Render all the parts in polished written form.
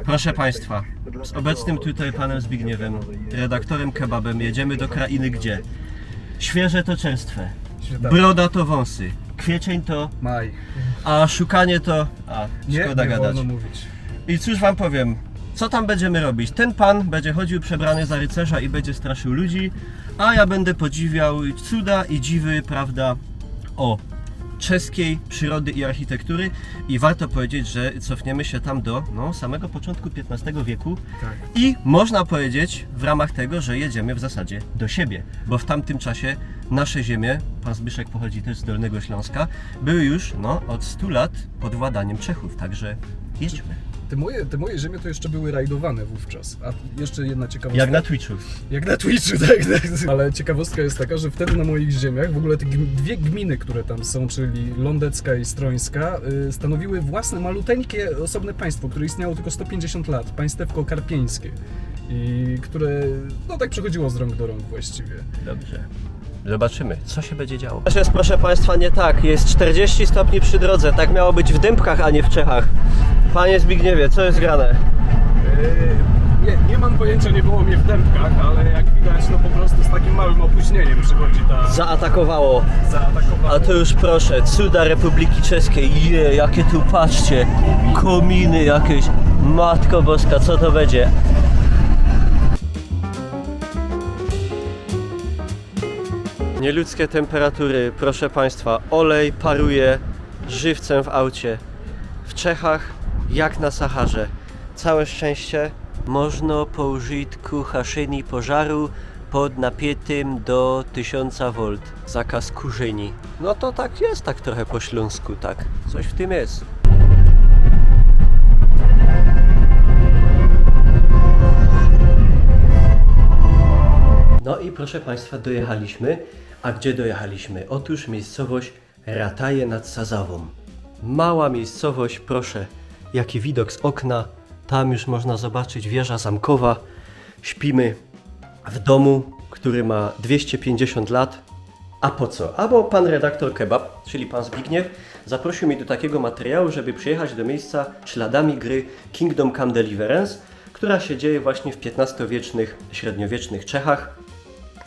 Proszę Państwa, z obecnym tutaj panem Zbigniewem, redaktorem Kebabem, jedziemy do krainy gdzie? Świeże to czerstwe, broda to wąsy, kwiecień to maj, a szukanie to... szkoda nie gadać. wolno mówić. I cóż wam powiem, co tam będziemy robić? Ten pan będzie chodził przebrany za rycerza i będzie straszył ludzi, a ja będę podziwiał cuda i dziwy, prawda, czeskiej przyrody i architektury. I warto powiedzieć, że cofniemy się tam do samego początku XV wieku. Tak. I można powiedzieć w ramach tego, że jedziemy w zasadzie do siebie, bo w tamtym czasie nasze ziemie, pan Zbyszek pochodzi też z Dolnego Śląska, były już od 100 lat pod władaniem Czechów, także jedźmy. Te moje ziemie to jeszcze były rajdowane wówczas. A jeszcze jedna ciekawostka. Jak na Twitchu. Jak na Twitchu, tak. Ale ciekawostka jest taka, że wtedy na moich ziemiach w ogóle te dwie gminy, które tam są, czyli Lądecka i Strońska, stanowiły własne, maluteńkie, osobne państwo, które istniało tylko 150 lat. Państewko karpieńskie. I które, tak przechodziło z rąk do rąk właściwie. Dobrze. Zobaczymy, co się będzie działo. Też jest, proszę Państwa, nie tak. Jest 40 stopni przy drodze. Tak miało być w Dębkach, a nie w Czechach. Panie Zbigniewie, co jest grane? Nie mam pojęcia, nie było mnie w Dębkach, ale jak widać, po prostu z takim małym opóźnieniem przychodzi ta... Zaatakowało. A to już proszę, cuda Republiki Czeskiej. Jakie tu, patrzcie, kominy jakieś. Matko Boska, co to będzie? Nieludzkie temperatury, proszę Państwa, olej paruje żywcem w aucie. W Czechach jak na Saharze. Całe szczęście można po użytku haszeni pożaru pod napięciem do 1000 V. Zakaz kurzeni. No to tak jest, tak trochę po śląsku, tak. Coś w tym jest. No i proszę Państwa, dojechaliśmy. A gdzie dojechaliśmy? Otóż miejscowość Rataje nad Sazawą. Mała miejscowość, proszę, jaki widok z okna. Tam już można zobaczyć wieża zamkowa. Śpimy w domu, który ma 250 lat. A po co? A bo pan redaktor Kebab, czyli pan Zbigniew, zaprosił mnie do takiego materiału, żeby przyjechać do miejsca śladami gry Kingdom Come Deliverance, która się dzieje właśnie w XV-wiecznych, średniowiecznych Czechach.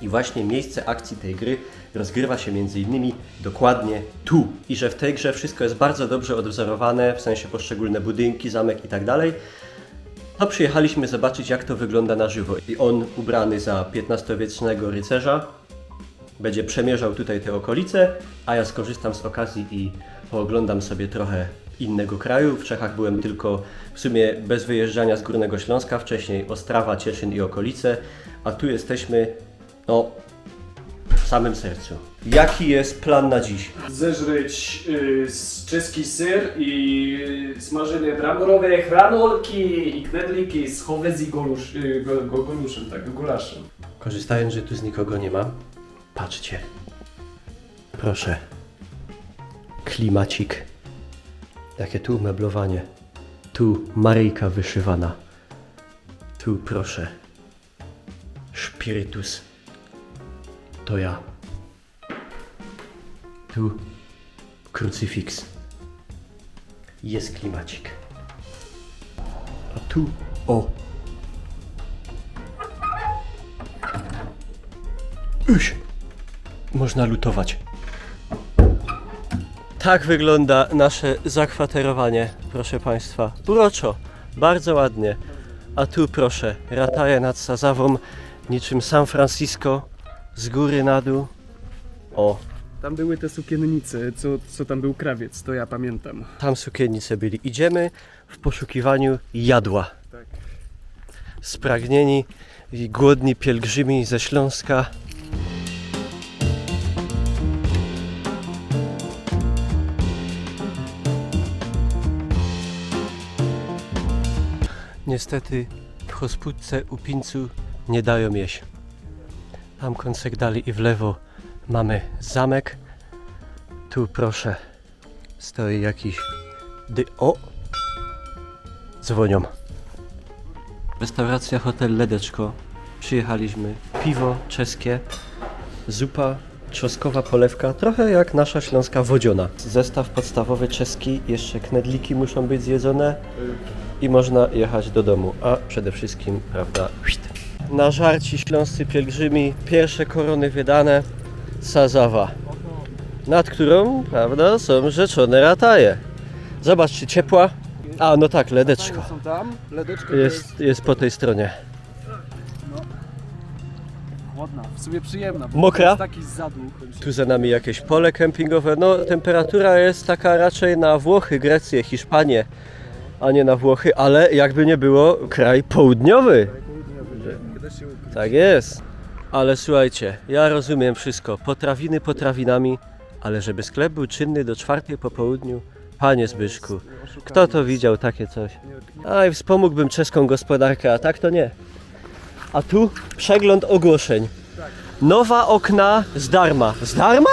I właśnie miejsce akcji tej gry rozgrywa się m.in. dokładnie tu. I że w tej grze wszystko jest bardzo dobrze odwzorowane, w sensie poszczególne budynki, zamek i tak dalej. To przyjechaliśmy zobaczyć, jak to wygląda na żywo. I on, ubrany za XV-wiecznego rycerza, będzie przemierzał tutaj te okolice, a ja skorzystam z okazji i pooglądam sobie trochę innego kraju. W Czechach byłem tylko w sumie bez wyjeżdżania z Górnego Śląska, wcześniej Ostrawa, Cieszyn i okolice, a tu jesteśmy w samym sercu. Jaki jest plan na dziś? Zeżreć czeski ser i smażone bramorowe hranolki i knedliki z chowez i gulaszem. Korzystając, że tu z nikogo nie ma, patrzcie. Proszę. Klimacik. Jakie tu umeblowanie. Tu Maryjka wyszywana. Tu proszę. Szpirytus. To ja. Tu krucyfiks. Jest klimacik. A tu można lutować. Tak wygląda nasze zakwaterowanie, proszę Państwa. Uroczo, bardzo ładnie. A tu proszę, Rataje nad Sazawą, niczym San Francisco, z góry na dół. Tam były te sukiennice, co tam był krawiec, to ja pamiętam. Tam sukiennice byli. Idziemy w poszukiwaniu jadła. Tak. Spragnieni i głodni pielgrzymi ze Śląska. Niestety w hospódce u Pińcu nie dają jeść. Tam kąsek dalej i w lewo mamy zamek. Tu proszę stoi jakiś dzwonią. Restauracja Hotel Ledeczko. Przyjechaliśmy. Piwo czeskie, zupa trzostkowa polewka, trochę jak nasza śląska wodziona. Zestaw podstawowy czeski, jeszcze knedliki muszą być zjedzone. i można jechać do domu. A przede wszystkim, prawda, na żarci śląscy pielgrzymi, pierwsze korony wydane, Sazawa, nad którą, prawda, są rzeczone rataje. Zobacz, czy ciepła. A, no tak, ledeczko. Są tam, ledeczko Jest po tej stronie. ładna, w sumie przyjemna. Bo Mokra? to jest taki zadłuch. Tu za nami jakieś pole kempingowe. No, temperatura jest taka raczej na Włochy, Grecję, Hiszpanię, a nie na Włochy, ale jakby nie było, kraj południowy. Tak jest. Ale słuchajcie, ja rozumiem wszystko. Potrawiny potrawinami, ale żeby sklep był czynny do 4 po południu, panie Zbyszku, kto to widział takie coś? A i wspomógłbym czeską gospodarkę, a tak to nie. A tu przegląd ogłoszeń. Nowa okna zdarma. Zdarma?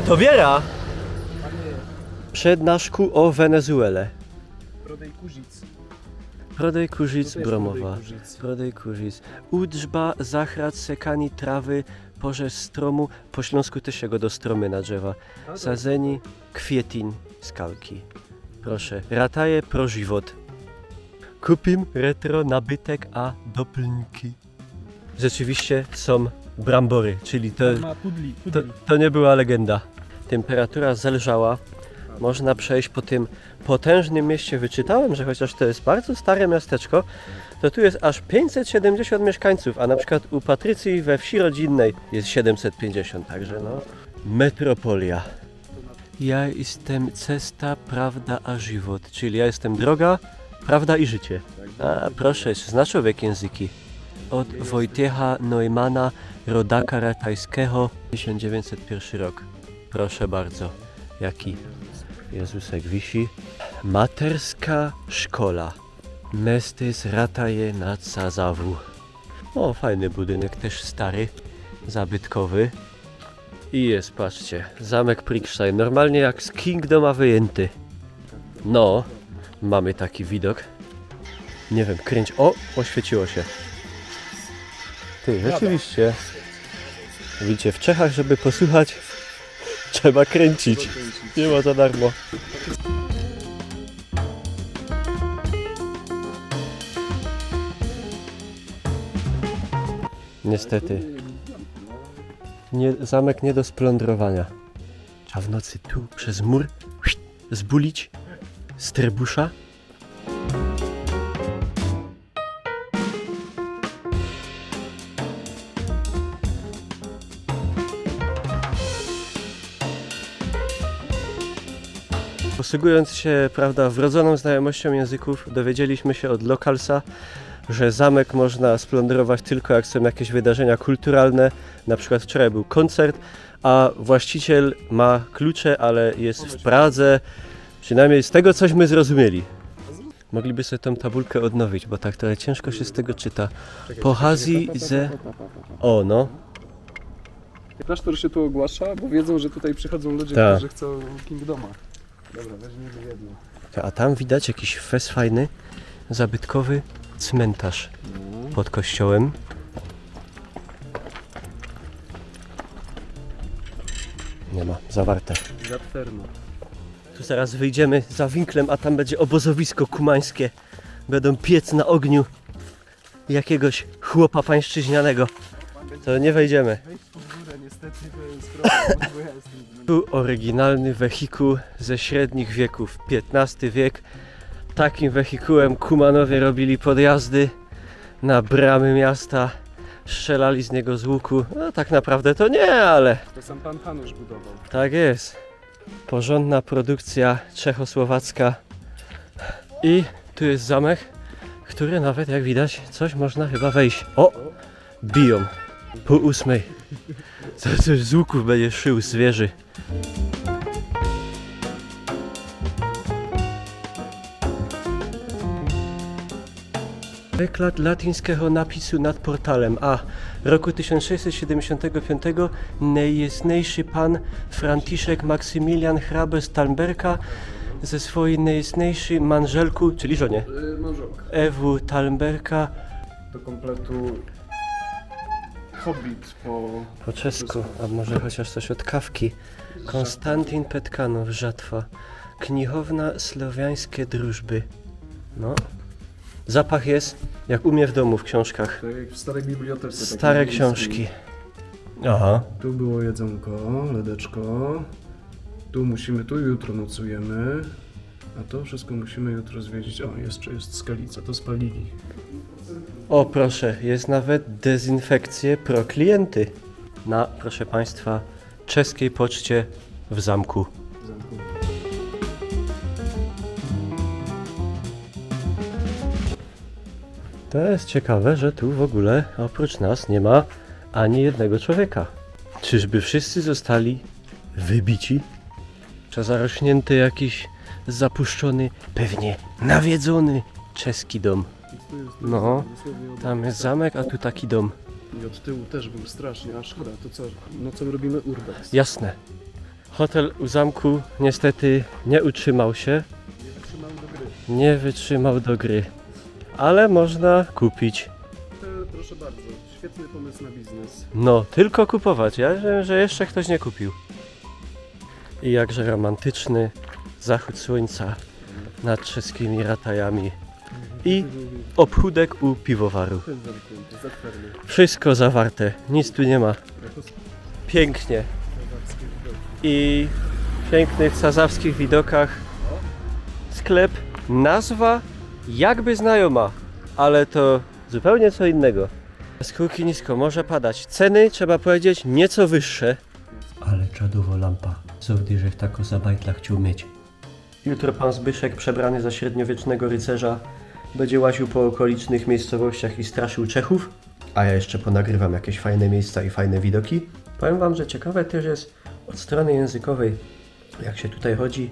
To wiera. Przednaszku o Wenezuelę. Prodej Kurzic. Prodej Kurzic, jest Bromowa. Prodej Kurzic? Prodej Kurzic. Udżba, zachrad, sekani trawy, porze stromu. Po śląsku też jego do stromy na drzewa. Sadzeni, kwietin, skalki. Proszę, rataje pro żywot. Kupim retro nabytek a doplnki. Rzeczywiście są brambory, czyli Ma pudli. to nie była legenda. Temperatura zelżała. Można przejść po tym potężnym mieście. Wyczytałem, że chociaż to jest bardzo stare miasteczko, to tu jest aż 570 mieszkańców, a na przykład u Patrycji we wsi rodzinnej jest 750, także no. Metropolia. Ja jestem cesta, prawda a żywot, czyli ja jestem droga, prawda i życie. A proszę, zna człowiek języki. Od Wojtiecha Neumana, rodaka ratajskiego, 1901 rok. Proszę bardzo, jaki Jezusek wisi. Materska szkola. Mestis rataje nad Sazawu. O, fajny budynek, też stary, zabytkowy. I jest, patrzcie, zamek Prickstein, normalnie jak z Kingdoma wyjęty. No, mamy taki widok. Nie wiem, kręć. O, oświeciło się. Ty, rzeczywiście. Widzicie, w Czechach, żeby posłuchać, trzeba kręcić. Nie ma za darmo. Niestety. Zamek nie do splądrowania. Trzeba w nocy tu przez mur zbulić z trebusza. Posługując się, prawda, wrodzoną znajomością języków, dowiedzieliśmy się od lokalsa, że zamek można splądrować tylko jak są jakieś wydarzenia kulturalne. Na przykład wczoraj był koncert, a właściciel ma klucze, ale jest w Pradze. Przynajmniej z tego cośmy zrozumieli. Mogliby sobie tą tabulkę odnowić, bo tak trochę ciężko się z tego czyta. Pochazji ze... O, no. Klasztor się tu ogłasza, bo wiedzą, że tutaj przychodzą ludzie, Tak. którzy chcą Kingdoma. Dobra, weźmiemy jedno. A tam widać jakiś fajny, zabytkowy cmentarz pod kościołem. Nie ma, zawarte. Zatwerno. Tu zaraz wyjdziemy za winklem, a tam będzie obozowisko kumańskie. Będą piec na ogniu jakiegoś chłopa pańszczyźnianego. To nie wejdziemy. Wejdź pod górę, niestety to jest problem, bo ja jestem z Tu oryginalny wehikuł ze średnich wieków, XV wiek. Takim wehikułem Kumanowie robili podjazdy na bramy miasta, strzelali z niego z łuku. No tak naprawdę to nie, ale To sam pan Hanusz budował. tak jest. Porządna produkcja czechosłowacka. I tu jest zamek, który nawet jak widać coś można chyba wejść. O! Biją. Po 8. Coś z łuków będzie szył z wieży. Wyklad latyńskiego napisu nad portalem. A roku 1675 najjasniejszy pan Franciszek Maksymilian hrabe Stalberka ze swojej najjasniejszej manżelku, czyli żonie, Małżonka. Ewu Talberka Do kompletu Hobbit po czesku, a może chociaż coś od kawki. Konstantin Petkanow, Żatwa. Knichowna Słowiańskie Drużby. No. Zapach jest jak u mnie w domu w książkach. Tak jak w starej bibliotece. Stare książki. Aha. Tu było jedzonko, ledeczko. Tu jutro nocujemy. A to wszystko musimy jutro zwiedzić. O, jeszcze jest skalica, to spalili. O proszę, jest nawet dezynfekcje pro klienty. Na, proszę Państwa, czeskiej poczcie w zamku. w zamku. To jest ciekawe, że tu w ogóle oprócz nas nie ma ani jednego człowieka. Czyżby wszyscy zostali wybici? Czy zarośnięty jakiś zapuszczony, pewnie nawiedzony czeski dom. No, tam jest zamek, a tu taki dom. I od tyłu też był strasznie, a szkoda, to co? No co robimy? Urbex. Jasne. Hotel u zamku niestety nie utrzymał się, Nie wytrzymałem do gry. nie wytrzymał do gry. Ale można kupić. Proszę bardzo, świetny pomysł na biznes. No, tylko kupować. Ja wiem, że jeszcze ktoś nie kupił. I jakże romantyczny zachód słońca nad czeskimi ratajami. I obchódek u piwowaru. Ten zamknięty, zakwarny. Wszystko zawarte, nic tu nie ma. Jako Pięknie. słowackie widoki. I w pięknych sazawskich widokach sklep, nazwa jakby znajoma, ale to zupełnie co innego. Z kółki nisko może padać. Ceny, trzeba powiedzieć, nieco wyższe. Ale czadowo lampa. Co gdyżech tako za bajtla chciał mieć. Jutro pan Zbyszek, przebrany za średniowiecznego rycerza, będzie łaził po okolicznych miejscowościach i straszył Czechów. A ja jeszcze ponagrywam jakieś fajne miejsca i fajne widoki. Powiem wam, że ciekawe też jest od strony językowej, jak się tutaj chodzi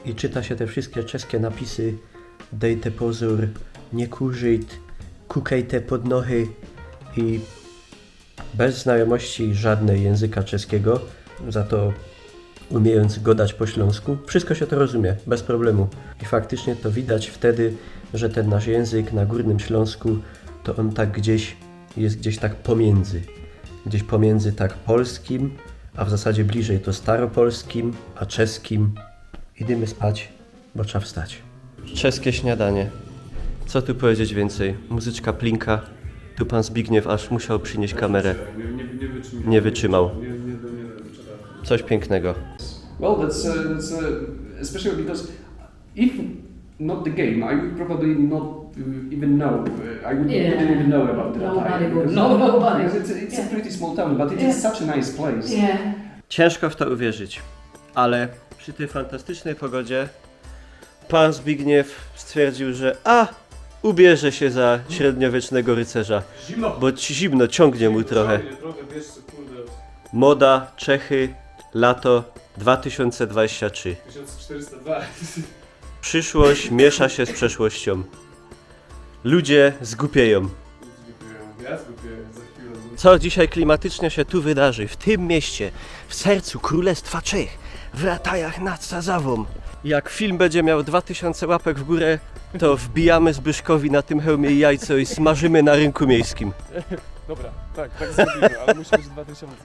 i czyta się te wszystkie czeskie napisy. Dejte pozór, nie kurzyjt, kukajte pod nohy i bez znajomości żadnej języka czeskiego, za to umiejąc godać po śląsku, wszystko się to rozumie, bez problemu. I faktycznie to widać wtedy, że ten nasz język na Górnym Śląsku, to on tak jest gdzieś tak pomiędzy. Gdzieś pomiędzy tak polskim, a w zasadzie bliżej to staropolskim, a czeskim. Idziemy spać, bo trzeba wstać. Czeskie śniadanie. Co tu powiedzieć więcej? Muzyczka plinka. Tu pan Zbigniew aż musiał przynieść kamerę. Nie wytrzymał. Coś pięknego. Well, that's especially because if not the game, I would probably not even know. I wouldn't even know about the Nobody Rataj, would. because- No, nobody. because it's a pretty small town, but it is such a nice place. Yeah. Ciężko w to uwierzyć, ale przy tej fantastycznej pogodzie pan Zbigniew stwierdził, że ubierze się za średniowiecznego rycerza, Zimno. bo zimno ciągnie mu trochę. Trochę, wiesz co, kurde, Moda, Czechy, lato 2023. 1402. Przyszłość miesza się z przeszłością. Ludzie zgupieją. Ja zgubię za chwilę. Co dzisiaj klimatycznie się tu wydarzy, w tym mieście, w sercu Królestwa Czech, w Ratajach nad Sazawą. Jak film będzie miał 2000 łapek w górę, to wbijamy Zbyszkowi na tym hełmie jajco i smażymy na rynku miejskim. Dobra, tak zrobimy, ale musi być 2000.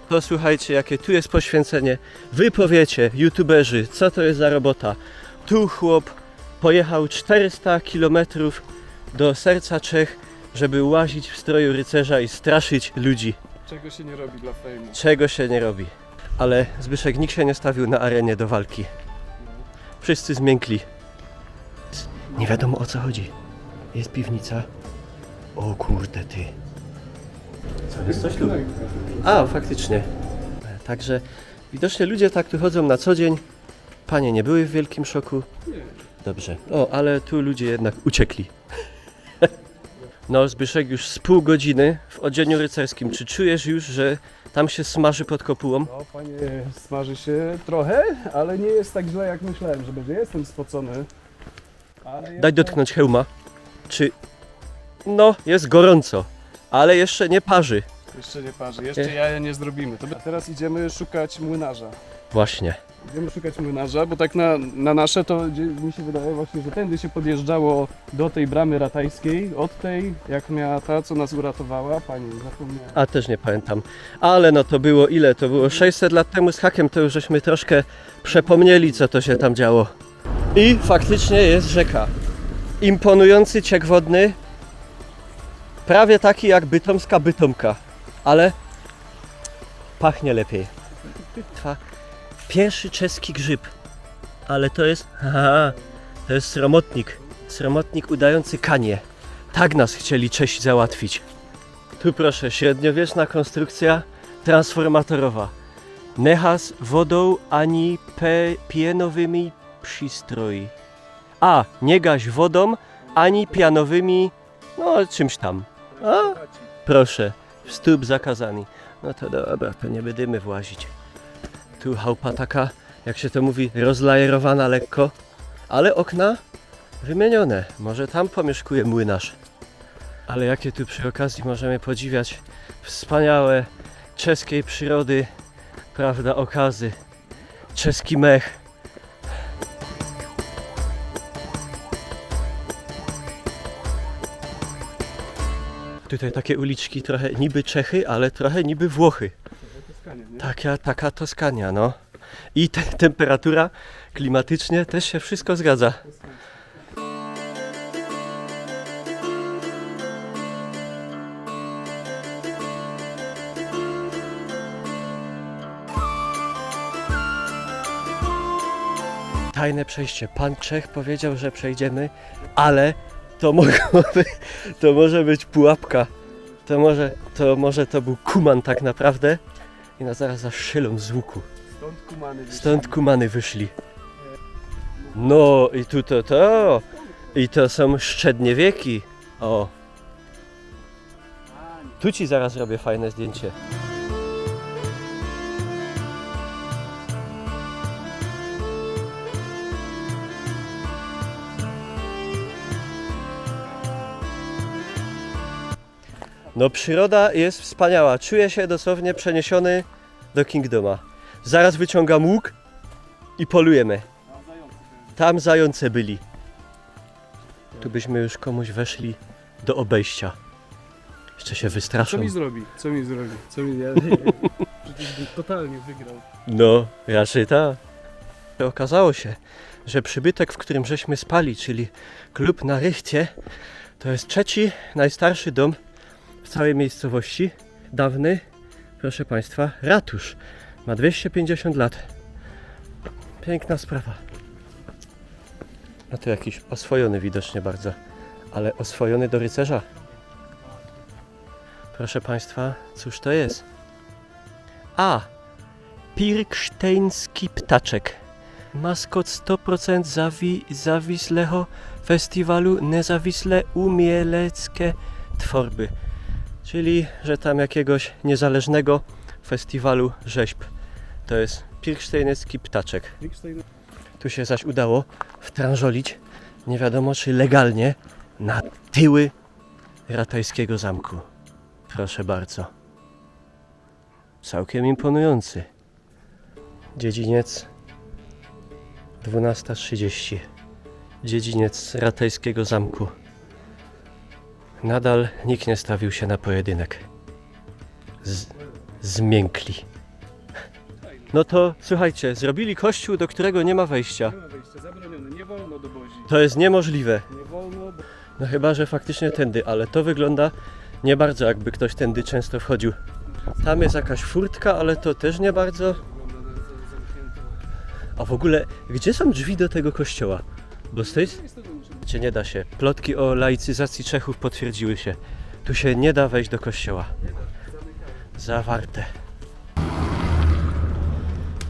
To słuchajcie, jakie tu jest poświęcenie. Wy powiecie, youtuberzy, co to jest za robota. Tu chłop pojechał 400 km do serca Czech, żeby łazić w stroju rycerza i straszyć ludzi. Czego się nie robi dla fejmu? Czego się nie robi. Ale Zbyszek nikt się nie stawił na arenie do walki. Wszyscy zmiękli. Nie wiadomo o co chodzi. Jest piwnica. O kurde ty. Co jest coś tu? A, faktycznie. Także widocznie ludzie tak tu chodzą na co dzień. Panie nie były w wielkim szoku. Dobrze. O, ale tu ludzie jednak uciekli. No, Zbyszek już z pół godziny w odzieniu rycerskim. Czy czujesz już, że tam się smaży pod kopułą? No panie, smaży się trochę, ale nie jest tak źle jak myślałem, że będzie. Jestem spocony. Ale Daj dotknąć hełma. Czy... No, jest gorąco, ale jeszcze nie parzy. Jeszcze nie parzy, jeszcze jaja nie zrobimy. A teraz idziemy szukać młynarza. Właśnie. Idziemy szukać młynarza, bo tak na nasze to mi się wydaje właśnie, że tędy się podjeżdżało do tej bramy ratajskiej, od tej, jak miała ta, co nas uratowała, pani zapomniała. A też nie pamiętam. Ale no to było ile? To było 600 lat temu z hakiem, to już żeśmy troszkę przepomnieli, co to się tam działo. I faktycznie jest rzeka. imponujący ciek wodny, prawie taki jak bytomska Bytomka, ale pachnie lepiej. Pierwszy czeski grzyb, ale to jest, to jest sromotnik udający kanie. Tak nas chcieli Czesi załatwić. Tu proszę, średniowieczna konstrukcja transformatorowa. Necha z wodą ani pienowymi przystroi. A, nie gaś wodą ani pianowymi, no czymś tam. A, proszę, wstęp zakazany. No to dobra, to nie będziemy włazić. Tu chałupa taka, jak się to mówi, rozlajerowana lekko, ale okna wymienione. Może tam pomieszkuje młynarz. Ale jakie tu przy okazji możemy podziwiać wspaniałe czeskiej przyrody, prawda, okazy. Czeski mech. Tutaj takie uliczki, trochę niby Czechy, ale trochę niby Włochy. Taka Toskania, no. I temperatura klimatycznie też się wszystko zgadza. Tajne przejście. Pan Czech powiedział, że przejdziemy, ale to może być pułapka. To może to był kuman tak naprawdę i nas zaraz zaszylą z łuku. Stąd kumany wyszli. No i tu i to są średnie wieki. O. Tu ci zaraz robię fajne zdjęcie. No przyroda jest wspaniała. Czuję się dosłownie przeniesiony do Kingdoma. Zaraz wyciągam łuk i polujemy. Tam zające byli. Tu byśmy już komuś weszli do obejścia. Jeszcze się wystraszą. Co mi zrobi? Przecież by totalnie wygrał. No, raczej tak. Okazało się, że przybytek, w którym żeśmy spali, czyli klub na Rychcie, to jest trzeci najstarszy dom w całej miejscowości. Dawny, proszę Państwa, ratusz. Ma 250 lat. Piękna sprawa. No to jakiś oswojony widocznie bardzo, ale oswojony do rycerza. Proszę Państwa, cóż to jest? A! Pirksteński ptaczek. Maskot 100% zawislego festiwalu Nezawisle Umieleckie Tworby. Czyli, że tam jakiegoś niezależnego festiwalu rzeźb. To jest Pirksteinecki ptaczek. Tu się zaś udało wtrążolić, nie wiadomo czy legalnie, na tyły ratajskiego zamku. Proszę bardzo. Całkiem imponujący. Dziedziniec 12:30. Dziedziniec ratajskiego zamku. Nadal nikt nie stawił się na pojedynek. Zmiękli. No to słuchajcie, zrobili kościół, do którego nie ma wejścia. Nie ma wejścia, zabronione, nie wolno do Bozi. To jest niemożliwe. Nie wolno. No chyba, że faktycznie tędy, ale to wygląda nie bardzo, jakby ktoś tędy często wchodził. Tam jest jakaś furtka, ale to też nie bardzo. A w ogóle, gdzie są drzwi do tego kościoła? Bo z tej... Gdzie nie da się. Plotki o laicyzacji Czechów potwierdziły się. Tu się nie da wejść do kościoła. Zawarte.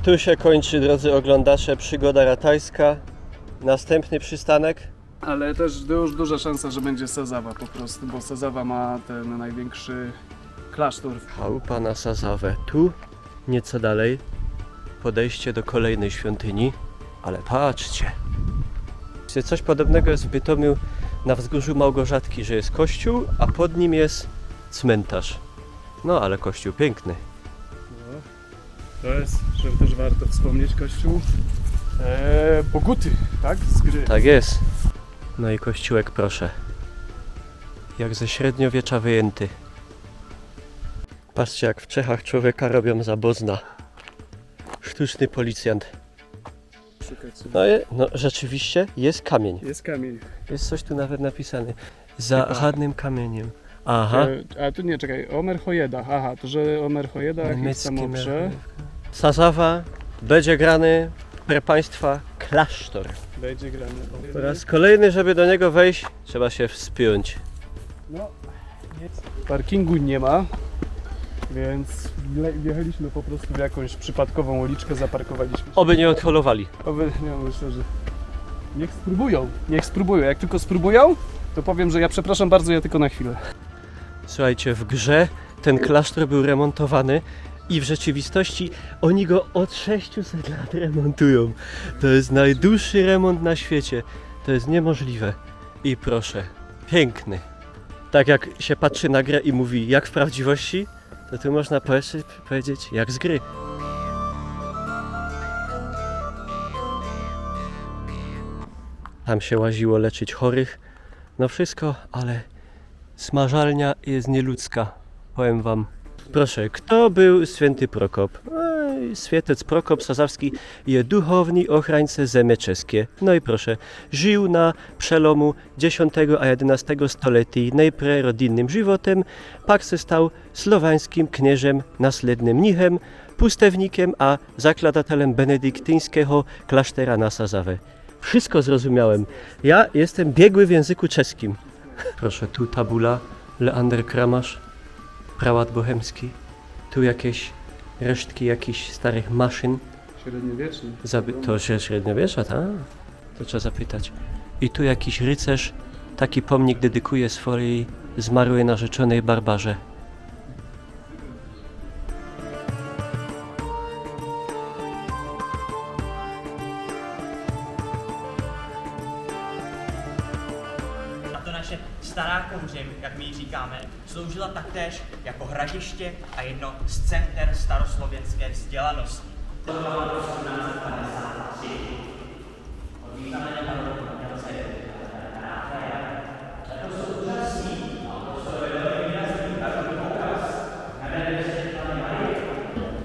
Tu się kończy, drodzy oglądacze, przygoda ratajska. Następny przystanek. Ale też już duża szansa, że będzie Sazawa po prostu, bo Sazawa ma ten największy klasztor. Chałupa na Sazawę. Tu nieco dalej podejście do kolejnej świątyni. Ale patrzcie. Coś podobnego jest w Bytomiu na wzgórzu Małgorzatki, że jest kościół, a pod nim jest cmentarz. No ale kościół piękny. No, to jest, że też warto wspomnieć, kościół Boguty, tak? Z gry. Tak jest. No i kościółek, proszę. Jak ze średniowiecza wyjęty. Patrzcie, jak w Czechach człowieka robią za bozna. Sztuczny policjant. Czekajcie. No rzeczywiście jest kamień. Jest kamień. Jest coś tu nawet napisane. Za żadnym kamieniem. Aha. A tu nie, czekaj, Omer Hojeda. Aha, to że Omer Hojeda jakiś tam oprze. Sazawa będzie grany, proszę Państwa, klasztor. Będzie grany. Po raz kolejny, żeby do niego wejść, trzeba się wspiąć. No, parkingu nie ma, więc wjechaliśmy po prostu w jakąś przypadkową uliczkę, zaparkowaliśmy. Oby nie odholowali. Myślę, że niech spróbują. Niech spróbują. Jak tylko spróbują, to powiem, że ja przepraszam bardzo, ja tylko na chwilę. Słuchajcie, w grze ten klasztor był remontowany i w rzeczywistości oni go od 600 lat remontują. To jest najdłuższy remont na świecie. To jest niemożliwe. I proszę, piękny. Tak jak się patrzy na grę i mówi jak w prawdziwości, to tu można powiedzieć jak z gry. Tam się łaziło leczyć chorych. No wszystko, ale smażalnia jest nieludzka, powiem wam. Proszę, kto był święty Prokop? Świętec Prokop Sazawski je duchowny ochrańce zeme czeskie. No i proszę, żył na przelomu X a XI století najpierw rodzinnym żywotem, pak se stał słowańskim księżem, naslednym mnichem, pustewnikiem a zakładatelem benedyktyńskiego klasztora na Sazawę. Wszystko zrozumiałem. Ja jestem biegły w języku czeskim. Proszę, tu tabula, Leander Kramasz, prałat bohemski. Tu jakieś resztki jakichś starych maszyn. Średniowieczny. To się średniowiecza, tak? To trzeba zapytać. I tu jakiś rycerz taki pomnik dedykuje swojej zmarłej narzeczonej Barbarze. To naše stará Kouřim, jak my ji říkáme, sloužila taktéž jako hradiště a jedno z center staroslovenské vzdělanosti.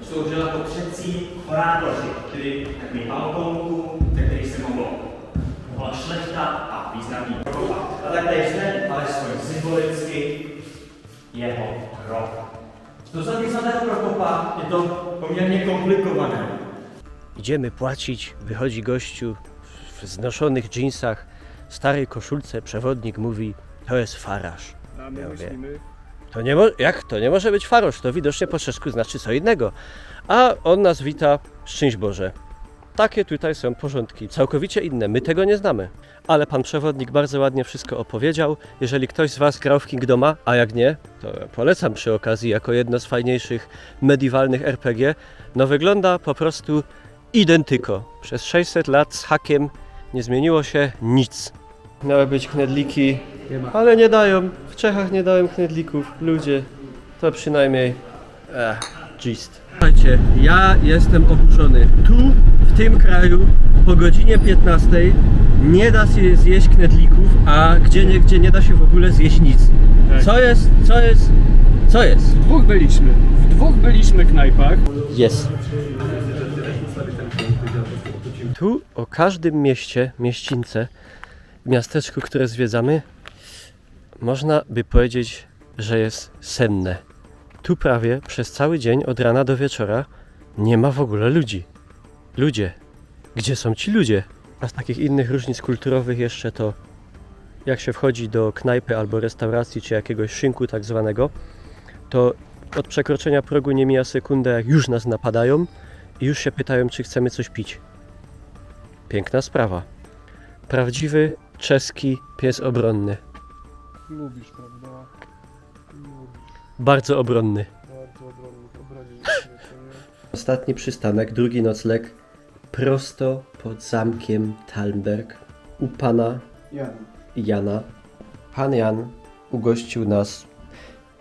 Sloužila jako předcí orátoři, tedy takový balkónku, ze kterých se mohla šlechta a významný prokop. A taktéž zde, alespoň symbolicky, jeho hrob. To zapisatého Prokopa je to poměrně komplikované. Idziemy płacić, wychodzi gościu w znoszonych dżinsach, starej koszulce, przewodnik mówi, to jest faraż. A my Ja myślimy, To nie jak to? Nie może być farosz, to widocznie po czesku znaczy co innego. A on nas wita, szczęść Boże. Takie tutaj są porządki, całkowicie inne, my tego nie znamy. Ale pan przewodnik bardzo ładnie wszystko opowiedział. Jeżeli ktoś z was grał w Kingdoma, a jak nie, to polecam przy okazji jako jedno z fajniejszych mediewalnych RPG. No wygląda po prostu identyko. Przez 600 lat z hakiem nie zmieniło się nic. Miały być knedliki, nie ma. ale nie dają. W Czechach nie dałem knedlików. Ludzie, to przynajmniej gist. Słuchajcie, ja jestem oburzony. Tu, w tym kraju, po godzinie 15 nie da się zjeść knedlików, a gdzieniegdzie nie da się w ogóle zjeść nic. Tak. Co jest? W dwóch byliśmy knajpach. Jest. Tu o każdym mieście, mieścińce, miasteczku, które zwiedzamy, można by powiedzieć, że jest senne. Tu prawie przez cały dzień, od rana do wieczora, nie ma w ogóle ludzi. Ludzie. Gdzie są ci ludzie? A z takich innych różnic kulturowych jeszcze to, jak się wchodzi do knajpy albo restauracji, czy jakiegoś szynku tak zwanego, to od przekroczenia progu nie mija sekunda, jak już nas napadają i już się pytają, czy chcemy coś pić. Piękna sprawa. Prawdziwy czeski pies obronny. Lubisz, prawda? Bardzo obronny. Bardzo obrodzić. Ostatni przystanek, drugi nocleg, prosto pod zamkiem Talmberg u pana Jana. Pan Jan ugościł nas,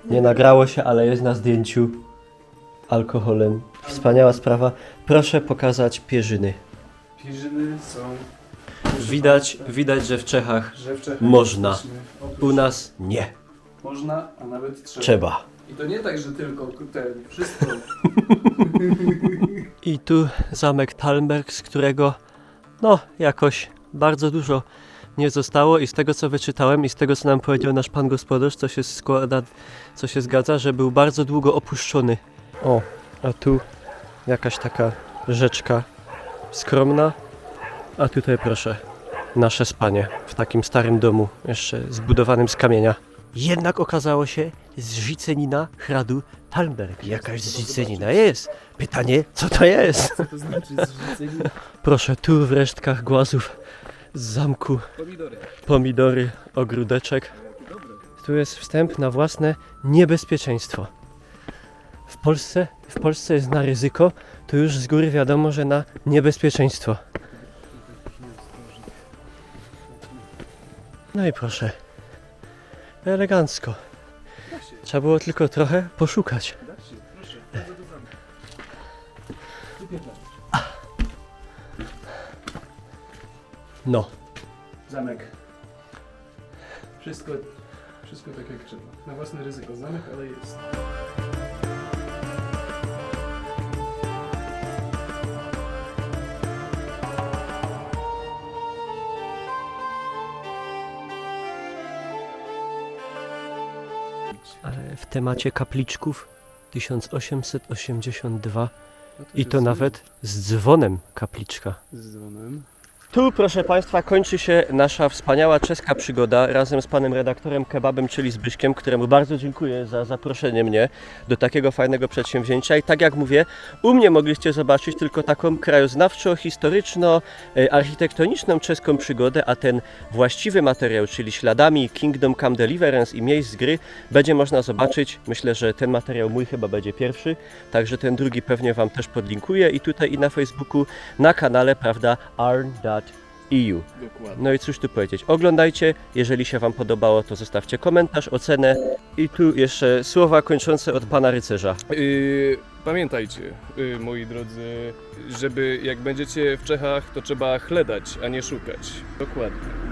nie nagrało się, ale jest na zdjęciu, alkoholem. Wspaniała sprawa. Proszę pokazać pierzyny. Pierzyny są... Widać, że w Czechach Że w Czechach można. jesteśmy. U nas nie. Można, a nawet Trzeba. I to nie tak, że tylko wszystko. I tu zamek Talmberg, z którego No, jakoś bardzo dużo nie zostało i z tego co wyczytałem i z tego co nam powiedział nasz pan gospodarz, co się zgadza, że był bardzo długo opuszczony. O, a tu jakaś taka rzeczka skromna, a tutaj proszę, nasze spanie w takim starym domu, jeszcze zbudowanym z kamienia. Jednak okazało się zrzucenina hradu Talmberg. Jakaś zrzucenina jest. Pytanie, co to jest? Co to znaczy zrzucenina? Proszę, tu w resztkach głazów z zamku Pomidory. pomidory, ogródeczek. Tu jest wstęp na własne niebezpieczeństwo. W Polsce jest na ryzyko, tu już z góry wiadomo, że na niebezpieczeństwo. No i proszę, elegancko. Trzeba było tylko trochę poszukać. No. Zamek. Wszystko tak jak trzeba. Na własne ryzyko zamek, ale jest. Ale w temacie kapliczków 1882 i to nawet z dzwonem kapliczka. Z dzwonem. Tu, proszę Państwa, kończy się nasza wspaniała czeska przygoda razem z panem redaktorem Kebabem, czyli Zbyszkiem, któremu bardzo dziękuję za zaproszenie mnie do takiego fajnego przedsięwzięcia. I tak jak mówię, u mnie mogliście zobaczyć tylko taką krajoznawczo-historyczno-architektoniczną czeską przygodę, a ten właściwy materiał, czyli śladami Kingdom Come Deliverance i miejsc z gry, będzie można zobaczyć. Myślę, że ten materiał mój chyba będzie pierwszy, także ten drugi pewnie Wam też podlinkuję i tutaj i na Facebooku, na kanale, prawda, arn.eu. Dokładnie. No i cóż tu powiedzieć, oglądajcie, jeżeli się Wam podobało, to zostawcie komentarz, ocenę i tu jeszcze słowa kończące od pana rycerza. Pamiętajcie, moi drodzy, żeby jak będziecie w Czechach, to trzeba chledać, a nie szukać. Dokładnie.